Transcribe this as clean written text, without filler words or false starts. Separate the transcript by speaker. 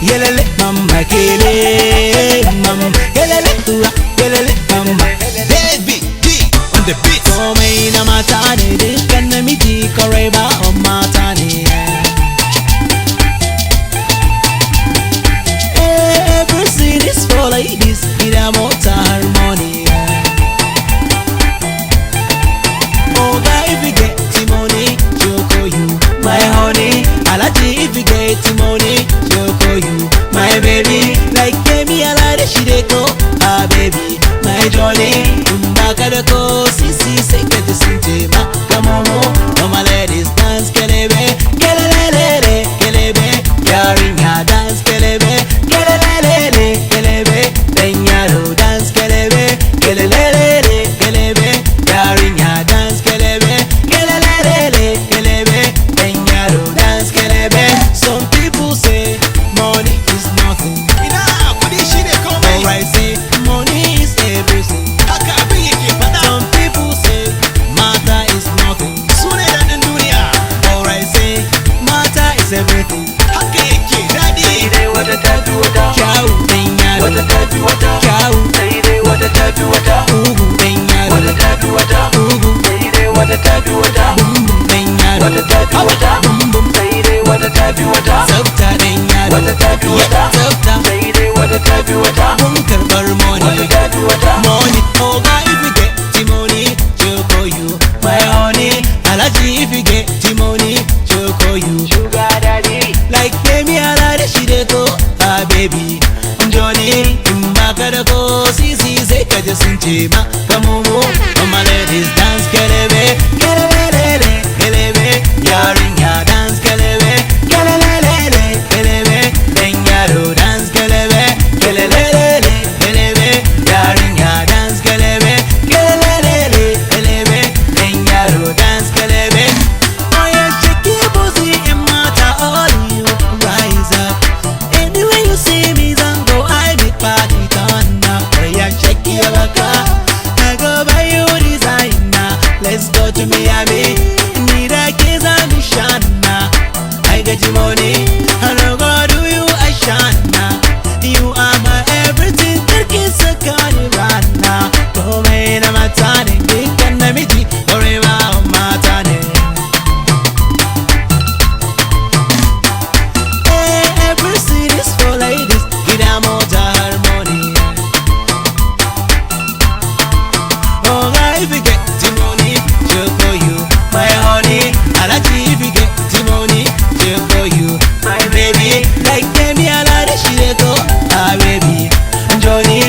Speaker 1: Yelele mama kele mama yelele tua yelele mama.
Speaker 2: David D on the beat.
Speaker 1: Komai na mata ne dukkan namiji kawai ba mata ne. Everything is for ladies, ina mota harmony. Oga if you get money, Joko you, my honey. Alaji if you get money, Joko you, my baby. Like baby, I like she dey go, ah baby, my Johnny. Umbaka de ko, sisi say get the sintema. Come on, all my ladies dance, kelebe, kelelelele, kelebe. Yarinya dance, kelebe, kelelelele, kelebe. Benyaro dance, kelebe, kelelelele, kelebe. Yarinya dance, kelebe, kelelelele, kelebe. Benyaro dance, kelebe. Some people say money is nothing.
Speaker 2: Ina kudi shi ne komai.
Speaker 1: Alright, say money is everything.
Speaker 2: Haka abin yake fada.
Speaker 1: Some people say matter is nothing.
Speaker 2: Sune daɗin duniya.
Speaker 1: Alright, say matter is everything.
Speaker 2: Haka yake daɗi.
Speaker 3: Sai dai wata tafi wata.
Speaker 1: Kyau benyaro,
Speaker 3: Wata tafi wata.
Speaker 1: kyau
Speaker 3: Sai dai wata tafi wata.
Speaker 1: ugu benyaro,
Speaker 3: Wata tafi wata.
Speaker 1: ugu
Speaker 3: Sai dai wata tafi wata.
Speaker 1: bum bum benyaro,
Speaker 3: Wata tafi wata.
Speaker 1: bum bum
Speaker 3: Sai dai wata tafi wata.
Speaker 1: tsafta benyaro,
Speaker 3: Wata tafi wata.
Speaker 1: tsafta
Speaker 3: Sai dai wata tafi wata.
Speaker 1: kun karɓar
Speaker 3: Wata
Speaker 1: money.
Speaker 3: tafi wata.
Speaker 1: Money, oga if you get the money, Joko you, my honey. Alaji if you get the money, Joko you.
Speaker 3: Sugar daddy.
Speaker 1: Like baby, I like she dey go, ah baby. Johnny, in baka da ko, sisi sai ka ji sun ce ma, come on, all my ladies dance, kelebe, kelelelele, kelebe. Yarinya dance, kelebe, kelelelele, kelebe. Benyaro dance, kelebe, kelelelele, kelebe. Yarinya dance, kelebe, kelelelele, kelebe. Benyaro dance, kelebe. Oh yeah, shake your pussy and mata all you rise up. Anyway you see me, Zango, I be party turn up. Oh yeah, shake your waka. I go buy you designer. Let's go to Miami. Need a kiss and be shana. I get you money. I no go do you a shana. You are my everything. Kirkis a carnivana. Come in a matane. Big and namiji. Or a matane. Every city is for ladies, get a motor harmony. Oh, if you get the money, Joko you, my honey. Alaji if you get the money, Joko you, my baby. Like baby, I like she dey go, ah baby. Johnny,